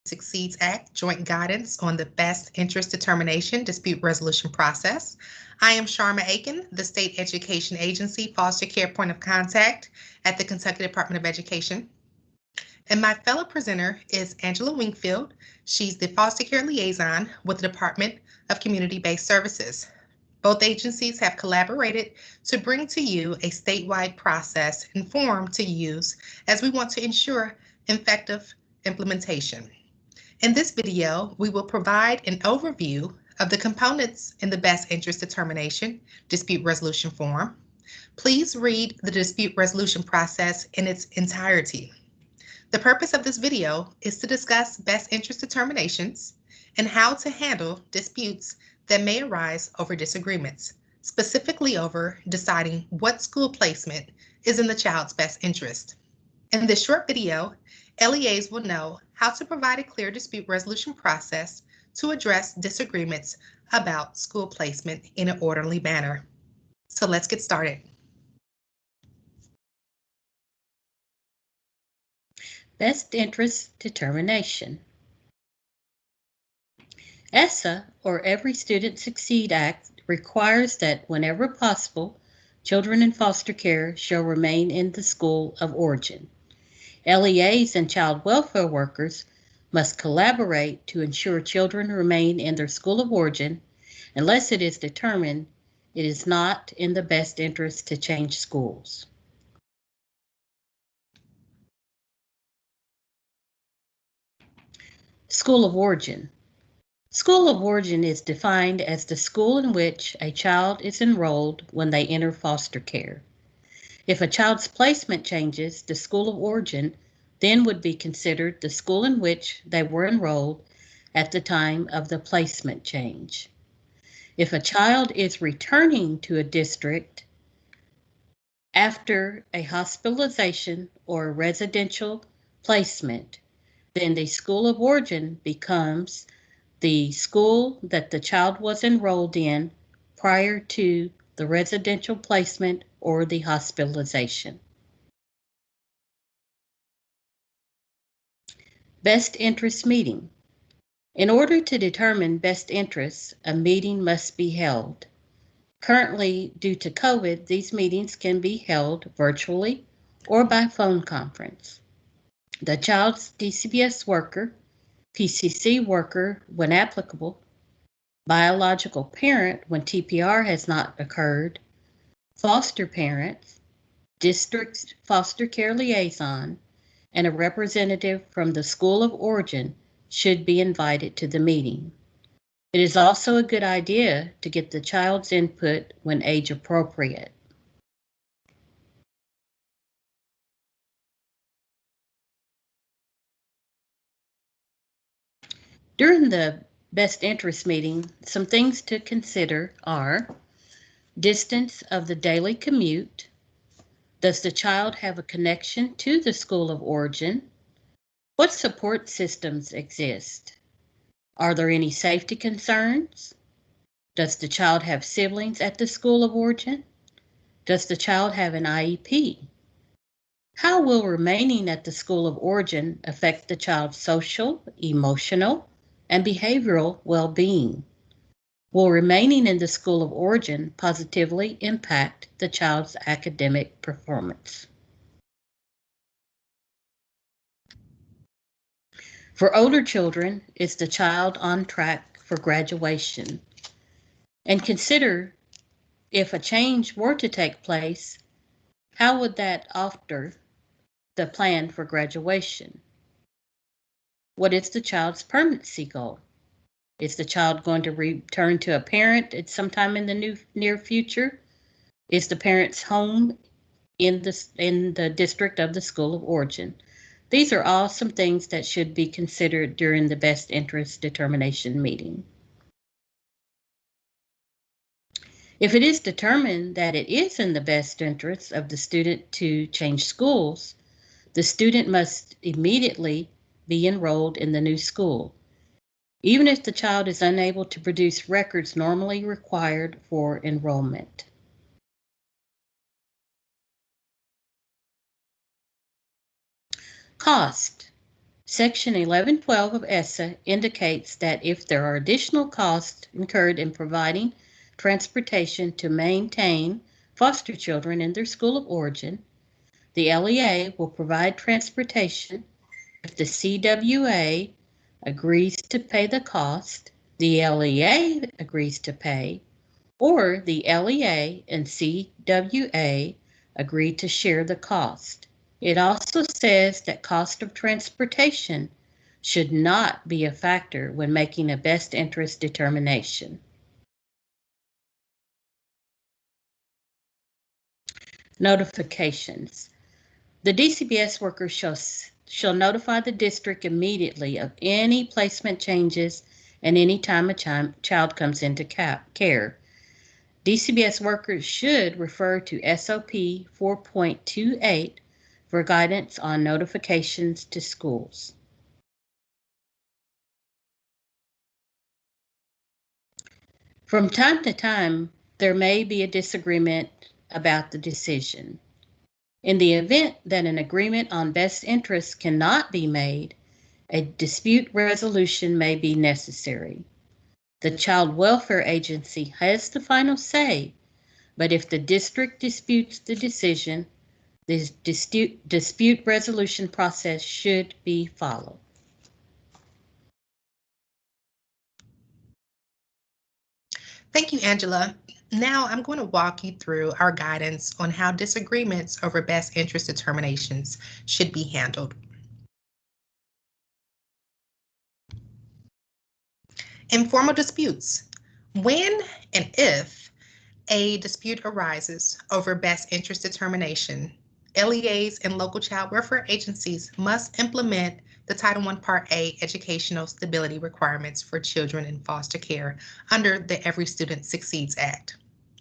Succeeds Act Joint Guidance on the Best Interest Determination Dispute Resolution Process. I am Sharma Aiken, the State Education Agency Foster Care Point of Contact at the Kentucky Department of Education. And my fellow presenter is Angela Wingfield. She's the Foster Care Liaison with the Department of Community-Based Services. Both agencies have collaborated to bring to you a statewide process and form to use as we want to ensure effective implementation. In this video, we will provide an overview of the components in the Best Interest Determination Dispute Resolution Form. Please read the dispute resolution process in its entirety. The purpose of this video is to discuss best interest determinations and how to handle disputes that may arise over disagreements, specifically over deciding what school placement is in the child's best interest. In this short video, LEAs will know how to provide a clear dispute resolution process to address disagreements about school placement in an orderly manner. So let's get started. Best Interest Determination. ESSA, or Every Student Succeed Act, requires that whenever possible, children in foster care shall remain in the school of origin. LEAs and child welfare workers must collaborate to ensure children remain in their school of origin unless it is determined it is not in the best interest to change schools. School of origin. School of origin is defined as the school in which a child is enrolled when they enter foster care. If a child's placement changes, the school of origin then would be considered the school in which they were enrolled at the time of the placement change. If a child is returning to a district after a hospitalization or a residential placement, then the school of origin becomes the school that the child was enrolled in prior to the residential placement or the hospitalization. Best interest meeting. In order to determine best interests, a meeting must be held. Currently, due to COVID, these meetings can be held virtually or by phone conference. The child's DCBS worker, PCC worker when applicable, biological parent when TPR has not occurred, foster parents, district foster care liaison, and a representative from the school of origin should be invited to the meeting. It is also a good idea to get the child's input when age appropriate. During the best interest meeting, some things to consider are distance of the daily commute. Does the child have a connection to the school of origin? What support systems exist? Are there any safety concerns? Does the child have siblings at the school of origin? Does the child have an IEP? How will remaining at the school of origin affect the child's social, emotional, and behavioral well-being? Will remaining in the school of origin positively impact the child's academic performance? For older children, is the child on track for graduation? And consider if a change were to take place, how would that alter the plan for graduation? What is the child's permanency goal? Is the child going to return to a parent at some time in the near future? Is the parent's home in the district of the school of origin? These are all some things that should be considered during the best interest determination meeting. If it is determined that it is in the best interest of the student to change schools, the student must immediately be enrolled in the new school, even if the child is unable to produce records normally required for enrollment. Cost. Section 1112 of ESSA indicates that if there are additional costs incurred in providing transportation to maintain foster children in their school of origin, the LEA will provide transportation if the CWA agrees to pay the cost, the LEA agrees to pay, or the LEA and CWA agree to share the cost. It also says that cost of transportation should not be a factor when making a best interest determination. Notifications. The DCBS worker shall notify the district immediately of any placement changes and any time a child comes into care. DCBS workers should refer to SOP 4.28 for guidance on notifications to schools. From time to time, there may be a disagreement about the decision. In the event that an agreement on best interests cannot be made, a dispute resolution may be necessary. The Child Welfare Agency has the final say, but if the district disputes the decision, the dispute resolution process should be followed. Thank you, Angela. Now I'm going to walk you through our guidance on how disagreements over best interest determinations should be handled. Informal disputes. When and if a dispute arises over best interest determination, LEAs and local child welfare agencies must implement the Title I Part A educational stability requirements for children in foster care under the Every Student Succeeds Act,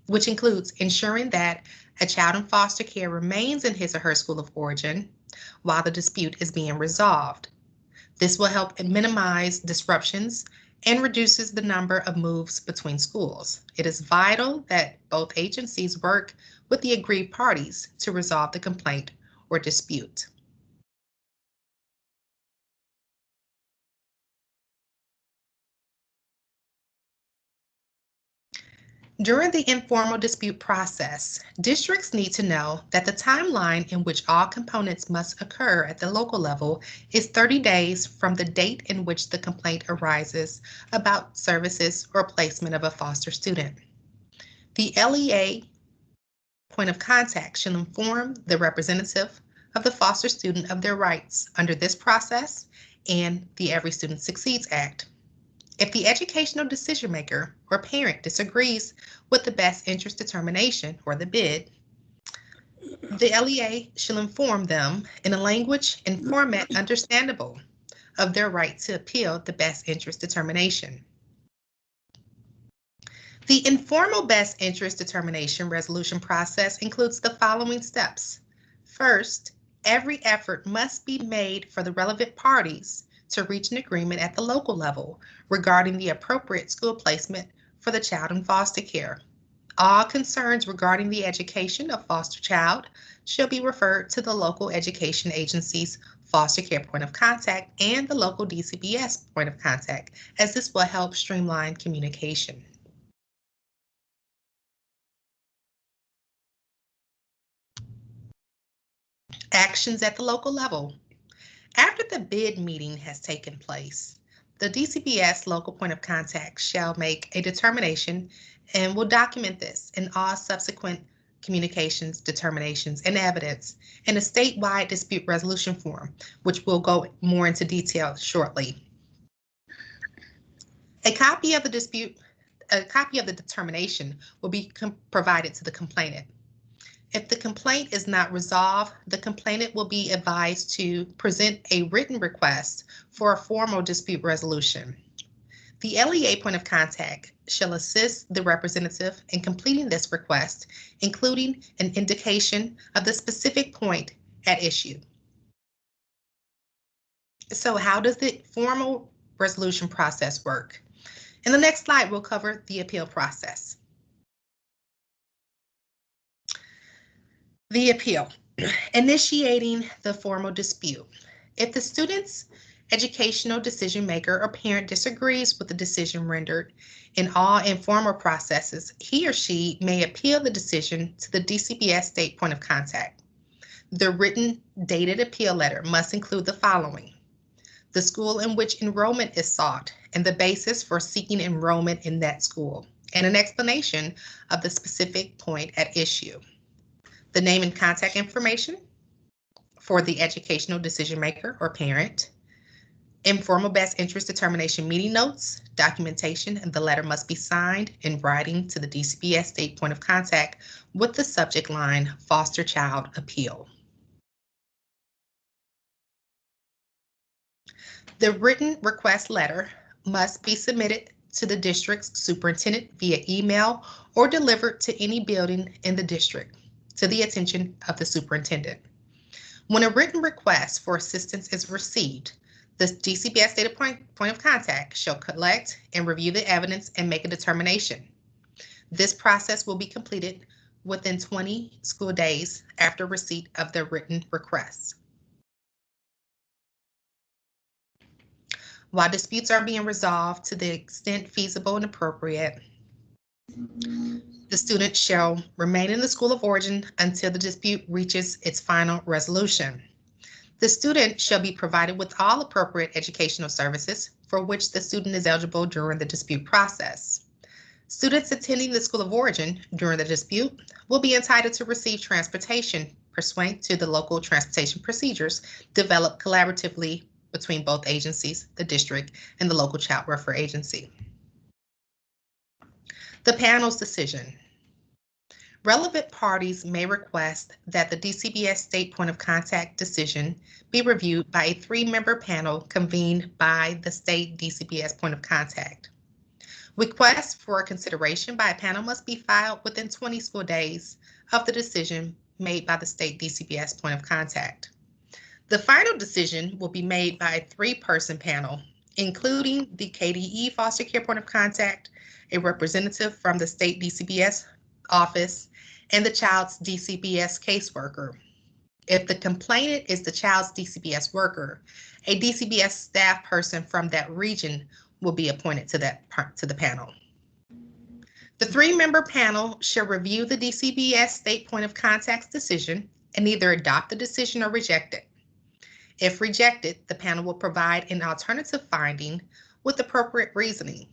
which includes ensuring that a child in foster care remains in his or her school of origin while the dispute is being resolved. This will help minimize disruptions and reduces the number of moves between schools. It is vital that both agencies work with the aggrieved parties to resolve the complaint or dispute. During the informal dispute process, districts need to know that the timeline in which all components must occur at the local level is 30 days from the date in which the complaint arises about services or placement of a foster student. The LEA point of contact shall inform the representative of the foster student of their rights under this process and the Every Student Succeeds Act. If the educational decision maker or parent disagrees with the best interest determination or the bid, the LEA shall inform them in a language and format understandable of their right to appeal the best interest determination. The informal best interest determination resolution process includes the following steps. First, every effort must be made for the relevant parties to reach an agreement at the local level regarding the appropriate school placement for the child in foster care. All concerns regarding the education of foster child shall be referred to the local education agency's foster care point of contact and the local DCBS point of contact, as this will help streamline communication. Actions at the local level. After the bid meeting has taken place, the DCBS local point of contact shall make a determination and will document this in all subsequent communications, determinations, and evidence in a statewide dispute resolution form, which we'll go more into detail shortly. A copy of the determination will be provided to the complainant. If the complaint is not resolved, the complainant will be advised to present a written request for a formal dispute resolution. The LEA point of contact shall assist the representative in completing this request, including an indication of the specific point at issue. So how does the formal resolution process work? In the next slide, we'll cover the appeal process. The appeal, initiating the formal dispute. If the students educational decision maker or parent disagrees with the decision rendered in all informal processes, he or she may appeal the decision to the DCBS state point of contact. The written dated appeal letter must include the following: the school in which enrollment is sought and the basis for seeking enrollment in that school, and an explanation of the specific point at issue. The name and contact information for the educational decision maker or parent. Informal best interest determination meeting notes, documentation, and the letter must be signed in writing to the DCBS state point of contact with the subject line foster child appeal. The written request letter must be submitted to the district's superintendent via email or delivered to any building in the district to the attention of the superintendent. When a written request for assistance is received, the DCBS data point of contact shall collect and review the evidence and make a determination. This process will be completed within 20 school days after receipt of the written request. While disputes are being resolved to the extent feasible and appropriate, the student shall remain in the school of origin until the dispute reaches its final resolution. The student shall be provided with all appropriate educational services for which the student is eligible during the dispute process. Students attending the school of origin during the dispute will be entitled to receive transportation pursuant to the local transportation procedures developed collaboratively between both agencies, the district and the local child welfare agency. The panel's decision. Relevant parties may request that the DCBS state point of contact decision be reviewed by a 3-member panel convened by the state DCBS point of contact. Requests for consideration by a panel must be filed within 20 school days of the decision made by the state DCBS point of contact. The final decision will be made by a 3-person panel, including the KDE foster care point of contact, a representative from the state DCBS office, and the child's DCBS caseworker. If the complainant is the child's DCBS worker, a DCBS staff person from that region will be appointed to the panel. The 3-member panel shall review the DCBS state point of contact's decision and either adopt the decision or reject it. If rejected, the panel will provide an alternative finding with appropriate reasoning.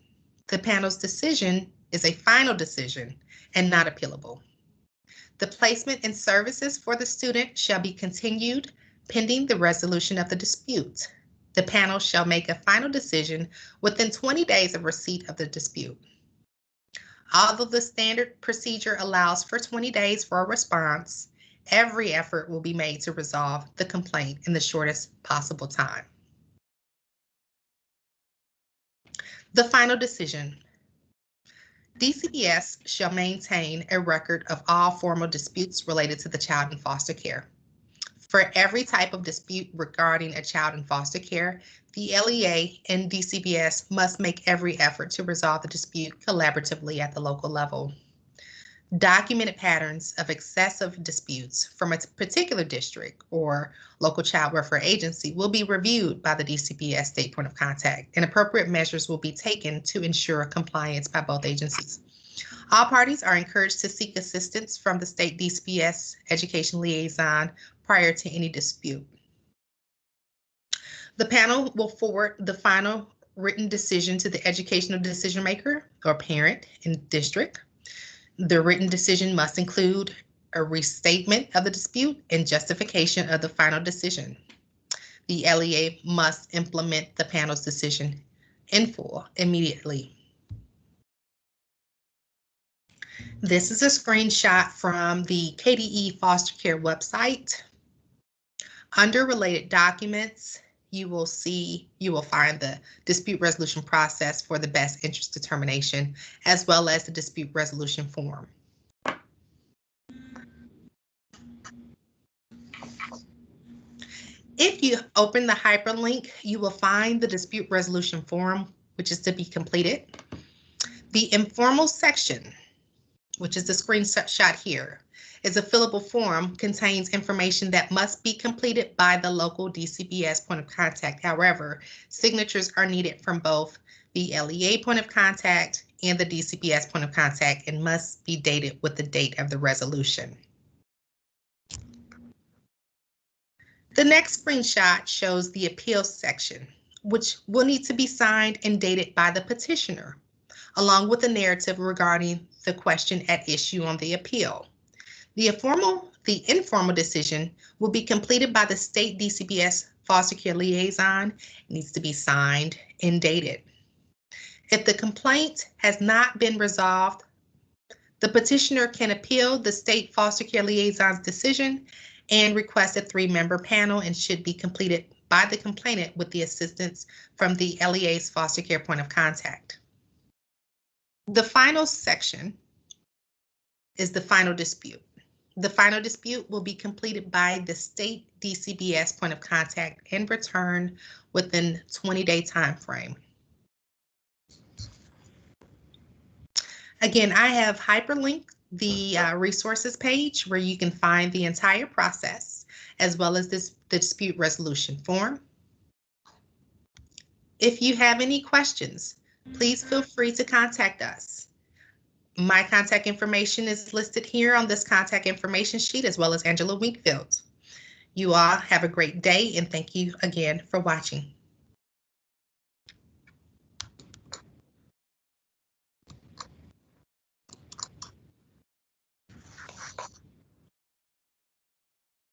The panel's decision is a final decision and not appealable. The placement and services for the student shall be continued pending the resolution of the dispute. The panel shall make a final decision within 20 days of receipt of the dispute. Although the standard procedure allows for 20 days for a response, every effort will be made to resolve the complaint in the shortest possible time. The final decision. DCBS shall maintain a record of all formal disputes related to the child in foster care. For every type of dispute regarding a child in foster care, the LEA and DCBS must make every effort to resolve the dispute collaboratively at the local level. Documented patterns of excessive disputes from a particular district or local child welfare agency will be reviewed by the DCBS state point of contact, and appropriate measures will be taken to ensure compliance by both agencies. All parties are encouraged to seek assistance from the state DCBS education liaison prior to any dispute. The panel will forward the final written decision to the educational decision maker or parent in district. The written decision must include a restatement of the dispute and justification of the final decision. The LEA must implement the panel's decision in full immediately. This is a screenshot from the KDE foster care website. Under related documents, you will find the dispute resolution process for the best interest determination, as well as the dispute resolution form. If you open the hyperlink, you will find the dispute resolution form, which is to be completed. The informal section, which is the screenshot here, is a fillable form, contains information that must be completed by the local DCBS point of contact. However, signatures are needed from both the LEA point of contact and the DCBS point of contact and must be dated with the date of the resolution. The next screenshot shows the appeals section, which will need to be signed and dated by the petitioner, along with the narrative regarding the question at issue on the appeal. The informal decision will be completed by the state DCBS foster care liaison. It needs to be signed and dated. If the complaint has not been resolved, the petitioner can appeal the state foster care liaison's decision and request a 3-member panel, and should be completed by the complainant with the assistance from the LEA's foster care point of contact. The final section is the final dispute. The final dispute will be completed by the state DCBS point of contact and returned within 20-day time frame. Again, I have hyperlinked the resources page where you can find the entire process, as well as the dispute resolution form. If you have any questions, please feel free to contact us. My contact information is listed here on this contact information sheet, as well as Angela Winkfield. You all have a great day, and thank you again for watching.